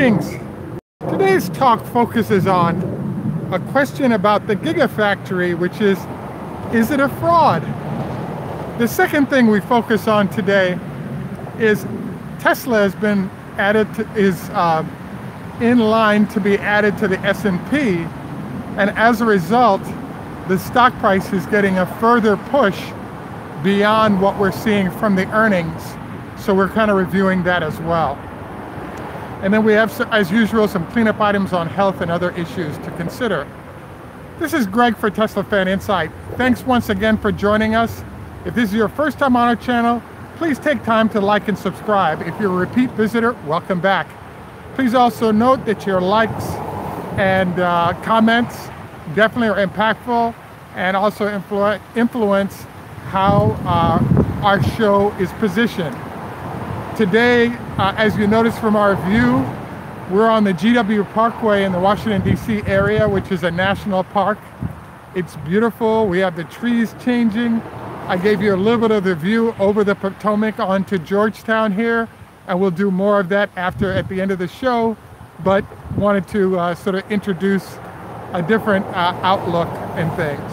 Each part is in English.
Greetings! Today's talk focuses on a question about the Gigafactory, which is it a fraud? The second thing we focus on today is Tesla has been added to, is in line to be added to the S&P, and as a result, the stock price is getting a further push beyond what we're seeing from the earnings. So we're kind of reviewing that as well. And then we have, as usual, some cleanup items on health and other issues to consider. This is Greg for Tesla Fan Insight. Thanks once again for joining us. If this is your first time on our channel, please take time to like and subscribe. If you're a repeat visitor, welcome back. Please also note that your likes and comments definitely are impactful and also influence how our show is positioned. Today, as you notice from our view, we're on the GW Parkway in the Washington, D.C. area, which is a national park. It's beautiful. We have the trees changing. I gave you a little bit of the view over the Potomac onto Georgetown here, and we'll do more of that at the end of the show, but wanted to sort of introduce a different outlook and things.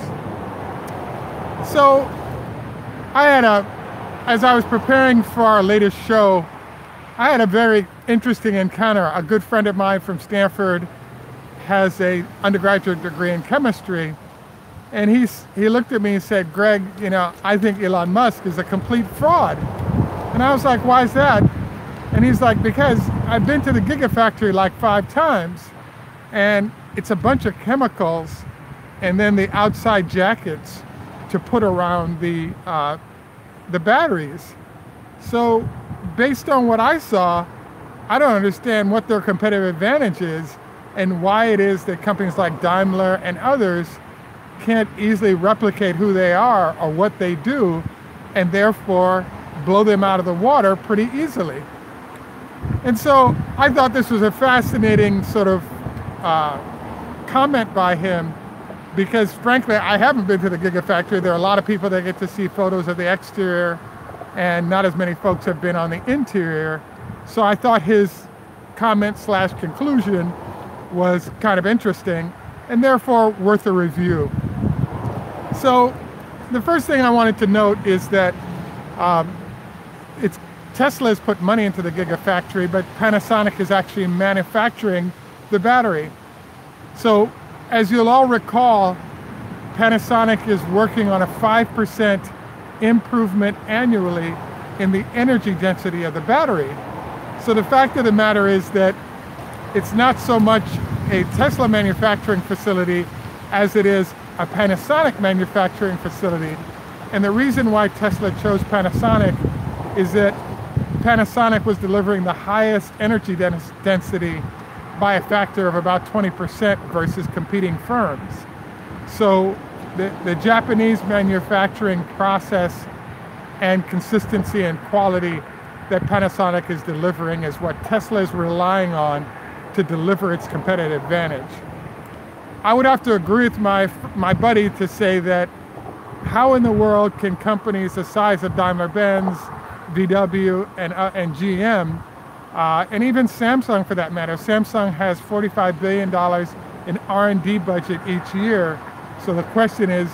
So as I was preparing for our latest show, I had a very interesting encounter. A good friend of mine from Stanford has an undergraduate degree in chemistry, and he looked at me and said, "Greg, you know, I think Elon Musk is a complete fraud." And I was like, "Why is that?" And he's like, "Because I've been to the Gigafactory like 5 times, and it's a bunch of chemicals and then the outside jackets to put around the batteries. So based on what I saw, I don't understand what their competitive advantage is and why it is that companies like Daimler and others can't easily replicate who they are or what they do, and therefore blow them out of the water pretty easily." And so I thought this was a fascinating sort of comment by him, because frankly, I haven't been to the Gigafactory. There are a lot of people that get to see photos of the exterior, and not as many folks have been on the interior. So I thought his comment / conclusion was kind of interesting, and therefore worth a review. So the first thing I wanted to note is that Tesla has put money into the Gigafactory, but Panasonic is actually manufacturing the battery. So as you'll all recall, Panasonic is working on a 5% improvement annually in the energy density of the battery. So the fact of the matter is that it's not so much a Tesla manufacturing facility as it is a Panasonic manufacturing facility. And the reason why Tesla chose Panasonic is that Panasonic was delivering the highest energy density by a factor of about 20% versus competing firms. So the Japanese manufacturing process and consistency and quality that Panasonic is delivering is what Tesla is relying on to deliver its competitive advantage. I would have to agree with my buddy to say that how in the world can companies the size of Daimler-Benz, VW, and GM, and even Samsung for that matter. Samsung has $45 billion in R&D budget each year. So the question is,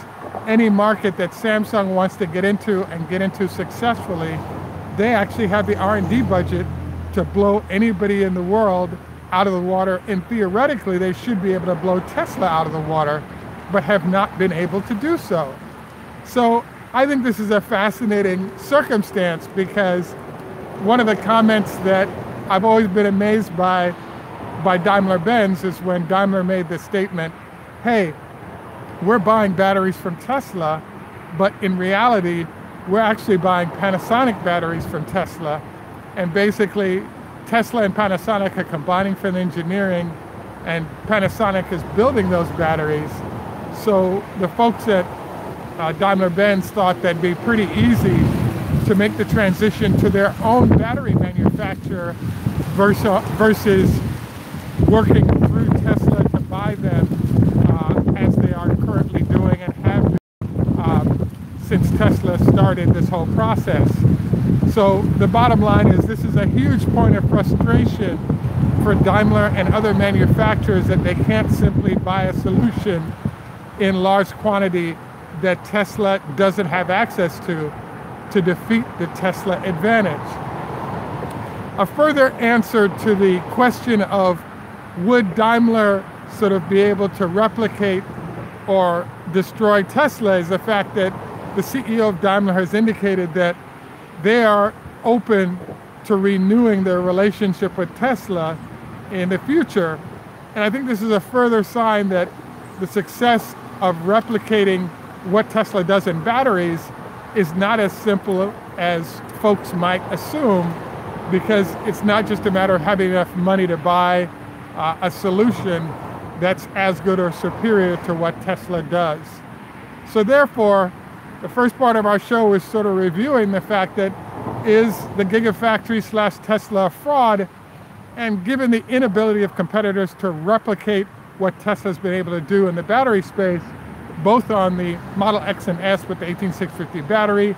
any market that Samsung wants to get into and get into successfully, they actually have the R&D budget to blow anybody in the world out of the water. And theoretically, they should be able to blow Tesla out of the water, but have not been able to do so. So I think this is a fascinating circumstance, because one of the comments that I've always been amazed by Daimler-Benz is when Daimler made the statement, "Hey, we're buying batteries from Tesla, but in reality, we're actually buying Panasonic batteries from Tesla." And basically, Tesla and Panasonic are combining for the engineering, and Panasonic is building those batteries. So the folks at Daimler-Benz thought that'd be pretty easy to make the transition to their own battery manufacturer versus working through Tesla to buy them as they are currently doing and have been since Tesla started this whole process. So the bottom line is this is a huge point of frustration for Daimler and other manufacturers that they can't simply buy a solution in large quantity that Tesla doesn't have access to defeat the Tesla advantage. A further answer to the question of would Daimler sort of be able to replicate or destroy Tesla is the fact that the CEO of Daimler has indicated that they are open to renewing their relationship with Tesla in the future. And I think this is a further sign that the success of replicating what Tesla does in batteries is not as simple as folks might assume, because it's not just a matter of having enough money to buy a solution that's as good or superior to what Tesla does. So therefore, the first part of our show is sort of reviewing the fact that is the Gigafactory / Tesla fraud, and given the inability of competitors to replicate what Tesla's been able to do in the battery space, both on the Model X and S with the 18650 battery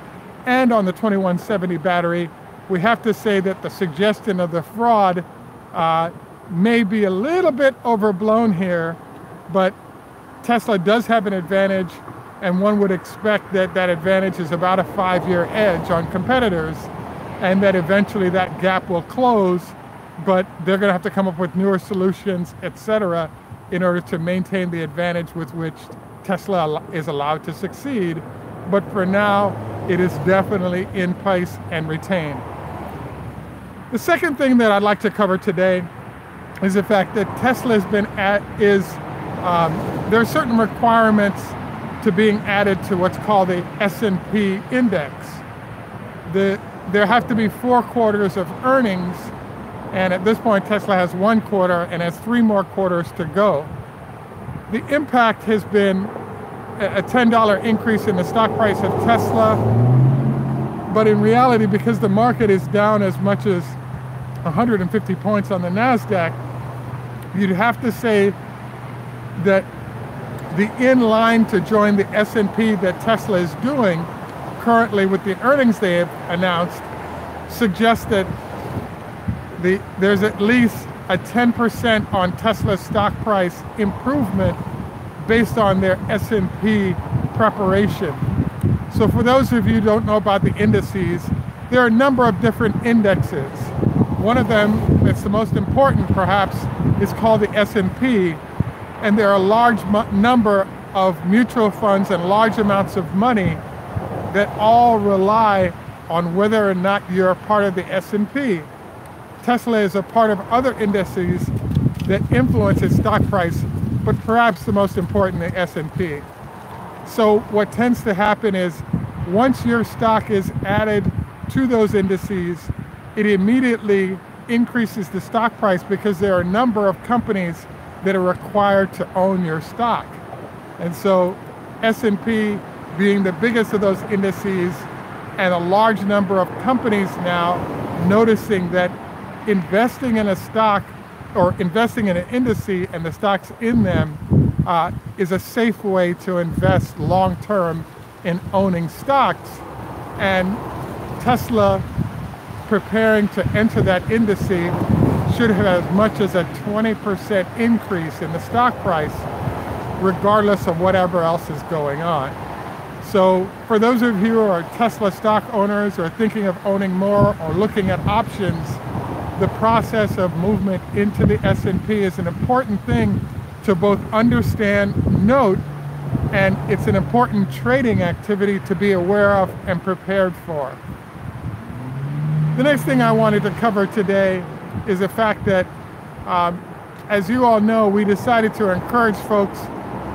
and on the 2170 battery, we have to say that the suggestion of the fraud may be a little bit overblown here, but Tesla does have an advantage, and one would expect that that advantage is about a 5-year edge on competitors, and that eventually that gap will close, but they're going to have to come up with newer solutions, etc., in order to maintain the advantage with which Tesla is allowed to succeed. But for now, it is definitely in place and retained. The second thing that I'd like to cover today is the fact that Tesla has been there are certain requirements to being added to what's called the S&P index. There have to be 4 quarters of earnings, and at this point Tesla has 1 quarter and has 3 more quarters to go. The impact has been a $10 increase in the stock price of Tesla, but in reality, because the market is down as much as 150 points on the NASDAQ, you'd have to say that the in line to join the S&P that Tesla is doing currently with the earnings they have announced suggests that there's at least a 10% on Tesla's stock price improvement based on their S&P preparation. So for those of you who don't know about the indices, there are a number of different indexes. One of them that's the most important perhaps is called the S&P, and there are a large number of mutual funds and large amounts of money that all rely on whether or not you're a part of the S&P. Tesla is a part of other indices that influence its stock price, but perhaps the most important, the S&P. So what tends to happen is once your stock is added to those indices, it immediately increases the stock price because there are a number of companies that are required to own your stock. And so S&P being the biggest of those indices, and a large number of companies now noticing that investing in a stock or investing in an indice and the stocks in them is a safe way to invest long-term in owning stocks. And Tesla preparing to enter that indice should have as much as a 20% increase in the stock price, regardless of whatever else is going on. So for those of you who are Tesla stock owners or thinking of owning more or looking at options, the process of movement into the S&P is an important thing to both understand, note, and it's an important trading activity to be aware of and prepared for. The next thing I wanted to cover today is the fact that, as you all know, we decided to encourage folks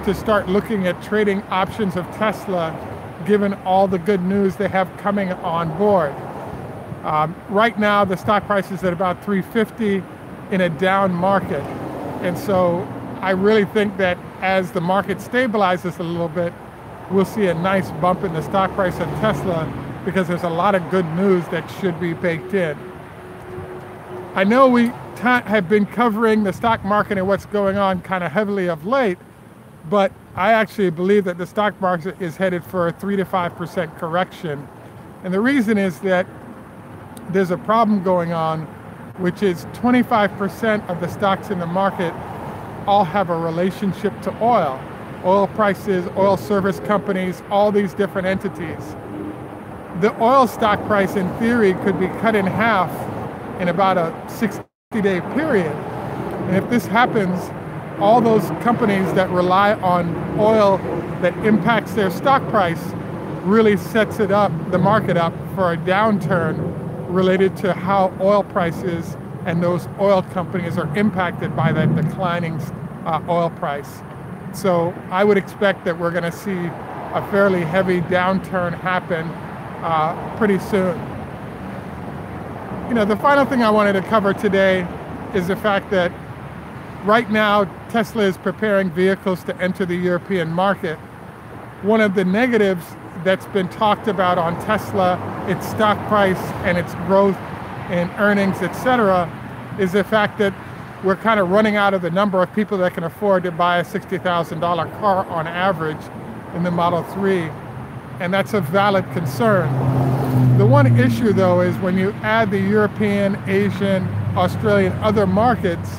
to start looking at trading options of Tesla, given all the good news they have coming on board. Right now, the stock price is at about $350 in a down market. And so I really think that as the market stabilizes a little bit, we'll see a nice bump in the stock price of Tesla because there's a lot of good news that should be baked in. I know we have been covering the stock market and what's going on kind of heavily of late, but I actually believe that the stock market is headed for a 3 to 5% correction. And the reason is that there's a problem going on which is 25% of the stocks in the market all have a relationship to oil. Oil prices, oil service companies, all these different entities. The oil stock price, in theory, could be cut in half in about a 60-day period. And if this happens, all those companies that rely on oil that impacts their stock price really sets it up, the market up, for a downturn related to how oil prices and those oil companies are impacted by that declining oil price. So I would expect that we're going to see a fairly heavy downturn happen pretty soon. You know, the final thing I wanted to cover today is the fact that right now Tesla is preparing vehicles to enter the European market. One of the negatives that's been talked about on Tesla, its stock price and its growth in earnings, etc., is the fact that we're kind of running out of the number of people that can afford to buy a $60,000 car on average in the Model 3, and that's a valid concern. The one issue, though, is when you add the European, Asian, Australian, other markets,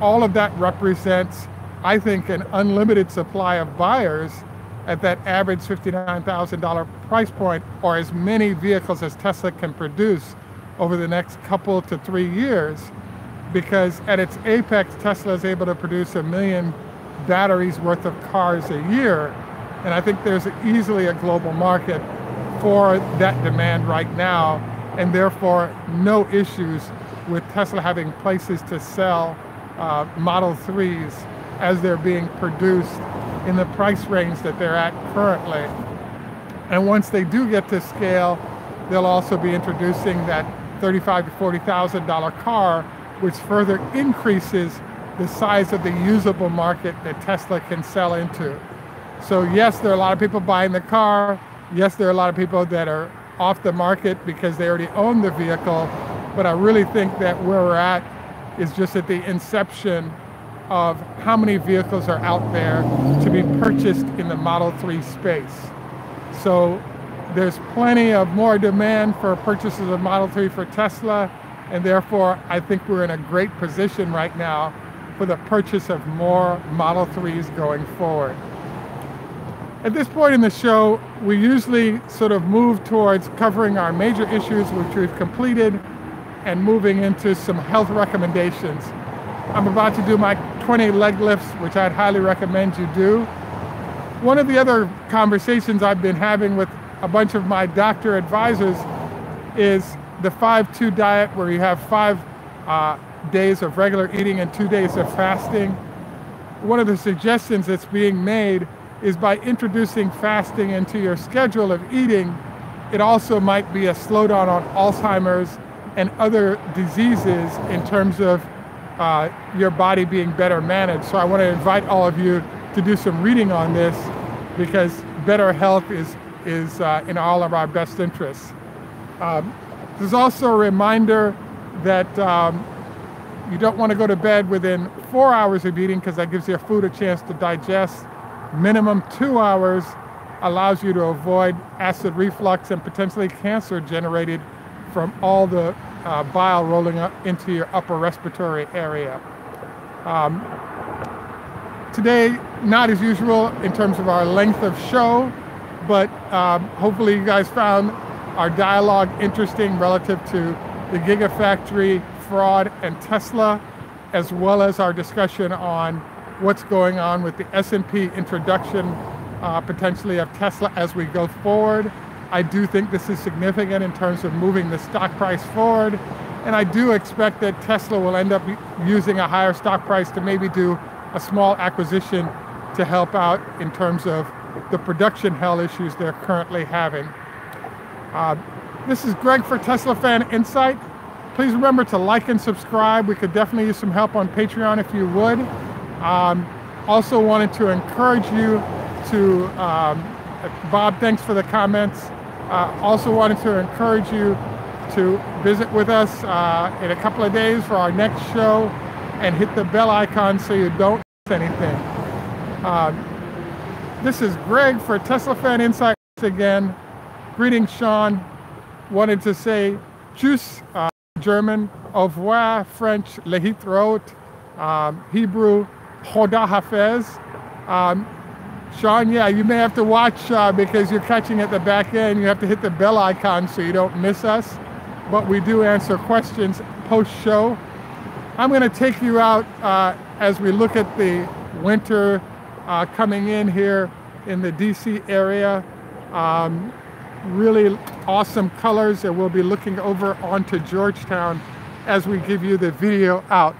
all of that represents, I think, an unlimited supply of buyers at that average $59,000 price point, or as many vehicles as Tesla can produce over the next couple to 3 years. Because at its apex, Tesla is able to produce 1 million batteries worth of cars a year. And I think there's easily a global market for that demand right now, and therefore no issues with Tesla having places to sell Model 3s as they're being produced in the price range that they're at currently. And once they do get to scale, they'll also be introducing that $35,000 to $40,000 car, which further increases the size of the usable market that Tesla can sell into. So yes, there are a lot of people buying the car. Yes, there are a lot of people that are off the market because they already own the vehicle. But I really think that where we're at is just at the inception of how many vehicles are out there to be purchased in the Model 3 space. So there's plenty of more demand for purchases of Model 3 for Tesla, and therefore I think we're in a great position right now for the purchase of more Model 3s going forward. At this point in the show, we usually sort of move towards covering our major issues, which we've completed, and moving into some health recommendations. I'm about to do my 20 leg lifts, which I'd highly recommend you do. One of the other conversations I've been having with a bunch of my doctor advisors is the 5-2 diet, where you have 5 days of regular eating and 2 days of fasting. One of the suggestions that's being made is by introducing fasting into your schedule of eating, it also might be a slowdown on Alzheimer's and other diseases in terms of your body being better managed. So I want to invite all of you to do some reading on this, because better health is in all of our best interests. There's also a reminder that you don't want to go to bed within 4 hours of eating, because that gives your food a chance to digest. Minimum 2 hours allows you to avoid acid reflux and potentially cancer generated from all the bile rolling up into your upper respiratory area. Today, not as usual in terms of our length of show, but hopefully you guys found our dialogue interesting relative to the Gigafactory fraud and Tesla, as well as our discussion on what's going on with the S&P introduction potentially of Tesla as we go forward. I do think this is significant in terms of moving the stock price forward, and I do expect that Tesla will end up using a higher stock price to maybe do a small acquisition to help out in terms of the production hell issues they're currently having. This is Greg for Tesla Fan Insight. Please remember to like and subscribe. We could definitely use some help on Patreon if you would. Also wanted to encourage you to, Bob, thanks for the comments. Also wanted to encourage you to visit with us in a couple of days for our next show, and hit the bell icon so you don't miss anything. This is Greg for Tesla Fan Insight again. Greetings, Sean. Wanted to say, juice. German, au revoir, French, lehitraot, Hebrew, choda hafez. Sean, yeah, you may have to watch because you're catching at the back end. You have to hit the bell icon so you don't miss us. But we do answer questions post-show. I'm going to take you out as we look at the winter coming in here in the DC area. Really awesome colors, and we'll be looking over onto Georgetown as we give you the video out.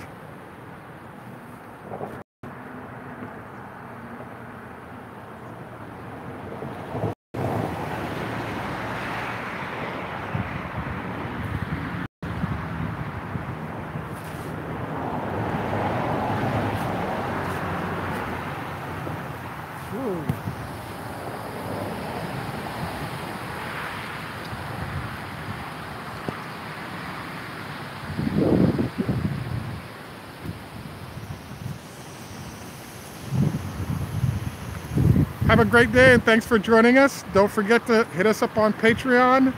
Have a great day, and thanks for joining us. Don't forget to hit us up on Patreon,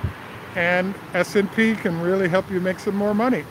and S&P can really help you make some more money.